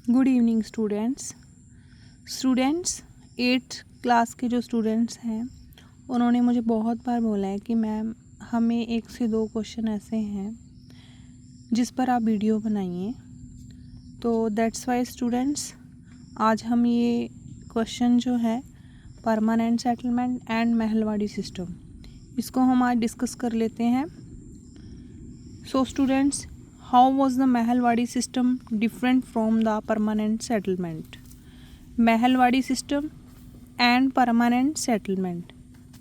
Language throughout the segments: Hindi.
Good evening students 8th class के जो स्टूडेंट्स हैं उन्होंने मुझे बहुत बार बोला है कि मैम हमें 1 से 2 क्वेश्चन ऐसे हैं जिस पर आप वीडियो बनाइए। तो दैट्स वाई स्टूडेंट्स आज हम ये क्वेश्चन जो है permanent settlement and Mahalwari system इसको हम आज डिस्कस कर लेते हैं। So students, how was the Mahalwari system different from the permanent settlement? Mahalwari system and permanent settlement,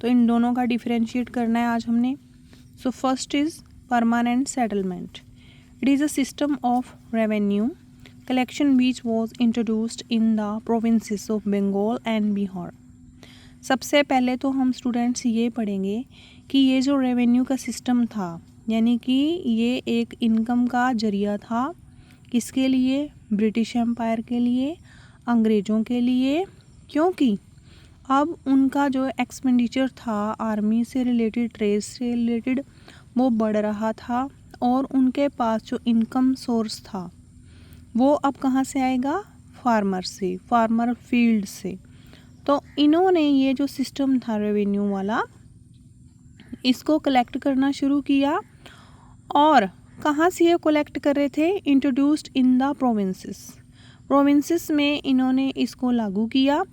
तो इन दोनों का डिफरेंशिएट करना है आज हमने। So first is permanent settlement. It is a system of revenue collection which was introduced in the provinces of Bengal and Bihar. सबसे पहले तो हम स्टूडेंट्स ये पढ़ेंगे कि ये जो रेवेन्यू का सिस्टम था, यानी कि ये एक इनकम का जरिया था। किसके लिए? ब्रिटिश एम्पायर के लिए, अंग्रेज़ों के लिए, क्योंकि अब उनका जो एक्सपेंडिचर था आर्मी से रिलेटेड, ट्रेड से रिलेटेड, वो बढ़ रहा था और उनके पास जो इनकम सोर्स था वो अब कहाँ से आएगा? फार्मर से, फार्मर फील्ड से। तो इन्होंने ये जो सिस्टम था रेवेन्यू वाला, इसको कलेक्ट करना शुरू किया। और कहाँ से ये कलेक्ट कर रहे थे? इंट्रोड्यूस्ड इन द प्रोविंसेस में इन्होंने इसको लागू किया।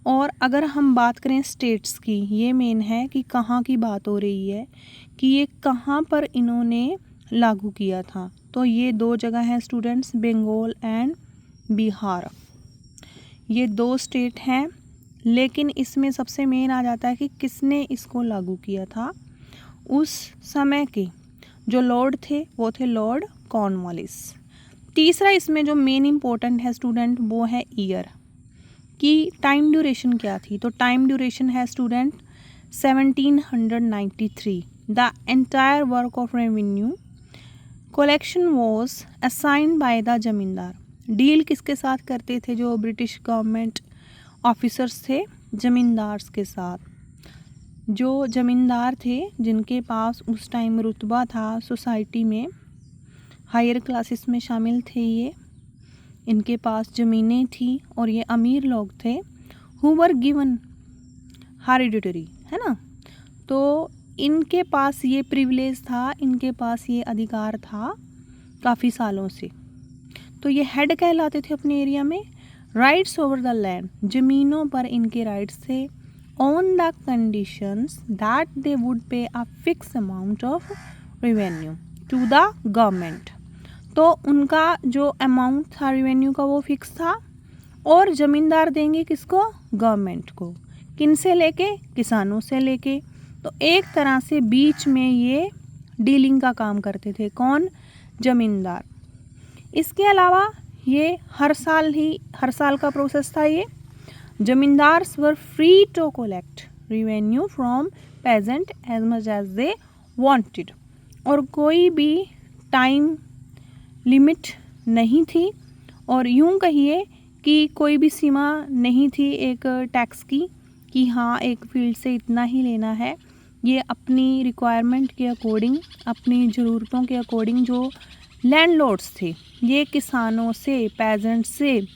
और अगर हम बात करें स्टेट्स की, ये मेन है कि कहाँ की बात हो रही है कि ये कहाँ पर इन्होंने लागू किया था। तो ये 2 जगह हैं स्टूडेंट्स, बंगाल एंड बिहार। ये 2 स्टेट हैं, लेकिन इसमें सबसे मेन आ जाता है कि किसने इसको लागू किया था। उस समय के जो लॉर्ड थे वो थे लॉर्ड कॉर्नवालिस। तीसरा इसमें जो मेन इम्पोर्टेंट है स्टूडेंट वो है ईयर कि टाइम ड्यूरेशन क्या थी। तो टाइम ड्यूरेशन है student 1793। The entire work of revenue collection was assigned by the जमींदार। डील किसके साथ करते थे? जो ब्रिटिश गवर्नमेंट ऑफिसर्स थे, जमींदार्स के साथ। जो जमींदार थे जिनके पास उस टाइम रुतबा था सोसाइटी में, हायर क्लासेस में शामिल थे ये, इनके पास ज़मीनें थी और ये अमीर लोग थे। हु वर गिवन हेरिडिटरी, है ना। तो इनके पास ये प्रिविलेज था, इनके पास ये अधिकार था काफ़ी सालों से। तो ये हेड कहलाते थे अपने एरिया में। राइट्स ओवर द लैंड, ज़मीनों पर इनके राइट्स थे। on the conditions that they would pay a fixed amount of revenue to the government। तो उनका जो अमाउंट था रेवेन्यू का वो फिक्स था और ज़मींदार देंगे किसको? गवर्नमेंट को। किन से लेके? किसानों से लेके। तो एक तरह से बीच में ये डीलिंग का काम करते थे। कौन? ज़मींदार। इसके अलावा ये हर साल का प्रोसेस था ये। Zamindars were free to collect revenue from peasant as much as they wanted। और कोई भी टाइम लिमिट नहीं थी और यूं कहिए कि कोई भी सीमा नहीं थी एक टैक्स की कि हाँ एक फील्ड से इतना ही लेना है। ये अपनी रिक्वायरमेंट के अकॉर्डिंग, अपनी ज़रूरतों के अकॉर्डिंग जो लैंडलॉर्ड्स थे ये किसानों से, पेजेंट से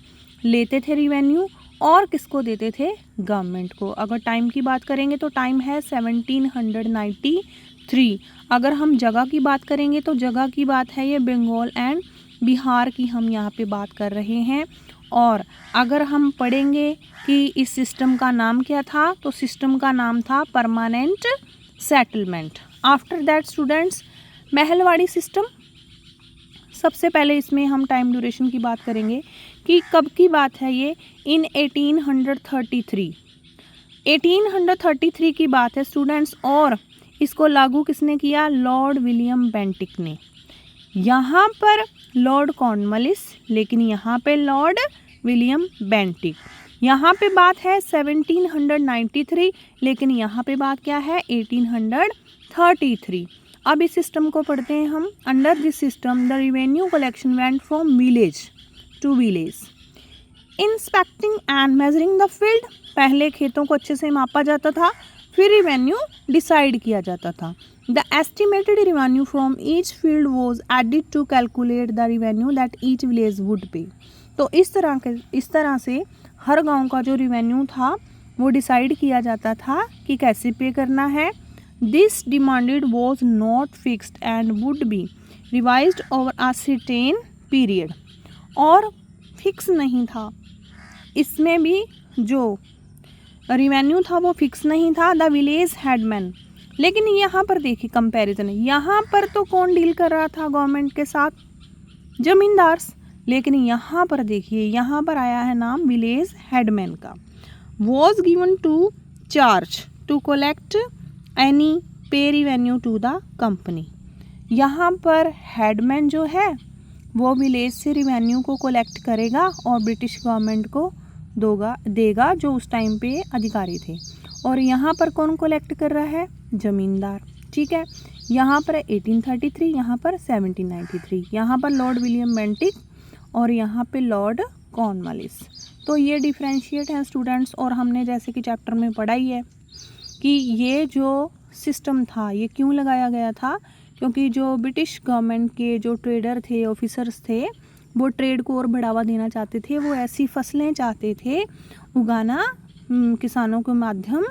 लेते थे रिवेन्यू और किसको देते थे? गवर्नमेंट को। अगर टाइम की बात करेंगे तो टाइम है 1793। अगर हम जगह की बात करेंगे तो जगह की बात है ये बंगाल एंड बिहार की हम यहाँ पे बात कर रहे हैं। और अगर हम पढ़ेंगे कि इस सिस्टम का नाम क्या था, तो सिस्टम का नाम था permanent settlement. After that students, Mahalwari system. सबसे पहले इसमें हम टाइम ड्यूरेशन की बात करेंगे कि कब की बात है ये? इन 1833। 1833 की बात है स्टूडेंट्स। और इसको लागू किसने किया? लॉर्ड विलियम बेंटिक ने। यहाँ पर लॉर्ड कॉर्नवालिस, लेकिन यहाँ पे लॉर्ड विलियम बेंटिक। यहाँ पे बात है 1793, लेकिन यहाँ पे बात क्या है? 1833। अब इस सिस्टम को पढ़ते हैं हम। Under this system the revenue collection went from village to village inspecting and measuring the field. पहले खेतों को अच्छे से मापा जाता था, फिर रेवेन्यू डिसाइड किया जाता था। The estimated revenue from each field was added to calculate the revenue that each village would pay. तो इस तरह से हर गांव का जो रिवेन्यू था वो डिसाइड किया जाता था कि कैसे पे करना है। This demanded was not fixed and would be revised over a certain period. और फिक्स नहीं था, इसमें भी जो रिवेन्यू था वो फिक्स नहीं था। द विलेज हेडमैन, लेकिन यहाँ पर देखिए कंपैरिजन है, यहाँ पर तो कौन डील कर रहा था गवर्नमेंट के साथ? जमींदार्स। लेकिन यहाँ पर देखिए, यहाँ पर आया है नाम विलेज हेडमैन का। Was given to charge to collect any pay revenue to the company. यहाँ पर हेडमैन जो है वो विलेज से रिवेन्यू को कलेक्ट करेगा और ब्रिटिश गवर्नमेंट को देगा जो उस टाइम पे अधिकारी थे। और यहाँ पर कौन कलेक्ट कर रहा है? जमींदार। ठीक है, यहाँ पर 1833, यहाँ पर 1793, यहाँ पर लॉर्ड विलियम बेंटिक और यहाँ पे लॉर्ड कॉर्नवालिस। तो ये डिफ्रेंशिएट हैं स्टूडेंट्स। और हमने जैसे कि चैप्टर में पढ़ा ही है कि ये जो सिस्टम था ये क्यों लगाया गया था, क्योंकि जो ब्रिटिश गवर्नमेंट के जो ट्रेडर थे, ऑफिसर्स थे, वो ट्रेड को और बढ़ावा देना चाहते थे। वो ऐसी फसलें चाहते थे उगाना किसानों के माध्यम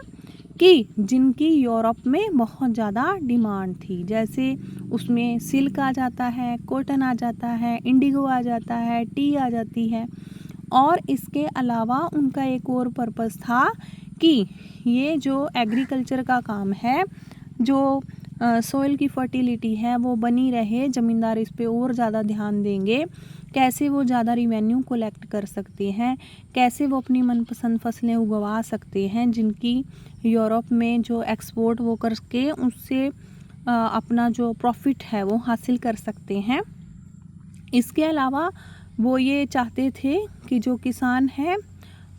की जिनकी यूरोप में बहुत ज़्यादा डिमांड थी। जैसे उसमें सिल्क आ जाता है, कॉटन आ जाता है, इंडिगो आ जाता है, टी आ जाती है। और इसके अलावा उनका एक और पर्पस था कि ये जो एग्रीकल्चर का काम है, जो सोइल की फर्टिलिटी है वो बनी रहे, ज़मींदार इस पे और ज़्यादा ध्यान देंगे, कैसे वो ज़्यादा रिवेन्यू कलेक्ट कर सकते हैं, कैसे वो अपनी मनपसंद फसलें उगवा सकते हैं जिनकी यूरोप में जो एक्सपोर्ट वो करके उससे अपना जो प्रॉफिट है वो हासिल कर सकते हैं। इसके अलावा वो ये चाहते थे कि जो किसान है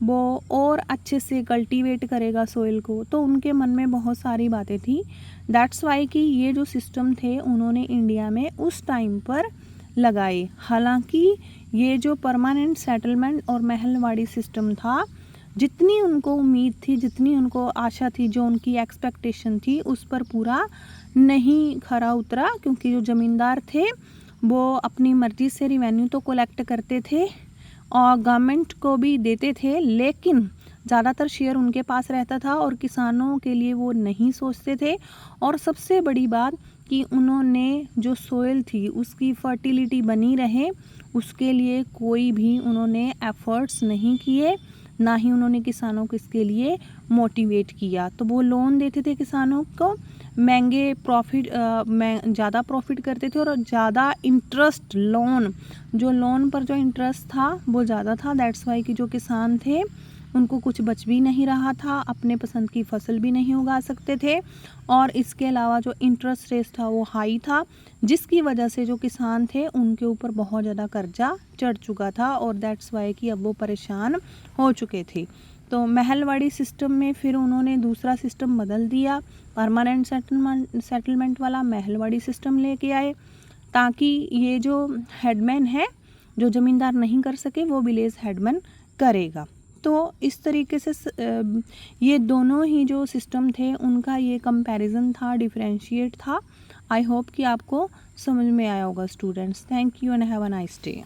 वो और अच्छे से कल्टीवेट करेगा सोइल को। तो उनके मन में बहुत सारी बातें थी। दैट्स वाई कि ये जो सिस्टम थे उन्होंने इंडिया में उस टाइम पर लगाए। हालांकि ये जो परमानेंट सेटलमेंट और महलवाड़ी सिस्टम था, जितनी उनको उम्मीद थी, जितनी उनको आशा थी, जो उनकी एक्सपेक्टेशन थी, उस पर पूरा नहीं खरा उतरा। क्योंकि जो ज़मींदार थे वो अपनी मर्ज़ी से रिवेन्यू तो कलेक्ट करते थे और गवर्नमेंट को भी देते थे, लेकिन ज़्यादातर शेयर उनके पास रहता था और किसानों के लिए वो नहीं सोचते थे। और सबसे बड़ी बात कि उन्होंने जो सोइल थी उसकी फर्टिलिटी बनी रहे, उसके लिए कोई भी उन्होंने एफर्ट्स नहीं किए, ना ही उन्होंने किसानों को इसके लिए मोटिवेट किया। तो वो लोन देते थे किसानों को, महंगे प्रॉफिट ज़्यादा प्रॉफिट करते थे और ज़्यादा इंटरेस्ट लोन पर जो इंटरेस्ट था वो ज़्यादा था। दैट्स वाई कि जो किसान थे उनको कुछ बच भी नहीं रहा था, अपने पसंद की फसल भी नहीं उगा सकते थे। और इसके अलावा जो इंटरेस्ट रेट था वो हाई था, जिसकी वजह से जो किसान थे उनके ऊपर बहुत ज़्यादा कर्जा चढ़ चुका था और दैट्स वाई कि अब वो परेशान हो चुके थे। तो महलवाड़ी सिस्टम में फिर उन्होंने दूसरा सिस्टम बदल दिया, परमानेंट सेटलमेंट वाला महलवाड़ी सिस्टम लेके आए, ताकि ये जो हेडमैन है, जो ज़मींदार नहीं कर सके, वो विलेज हेडमैन करेगा। तो इस तरीके से ये दोनों ही जो सिस्टम थे उनका ये कंपैरिजन था, डिफरेंशिएट था। आई होप कि आपको समझ में आया होगा students. Thank you and have a nice day.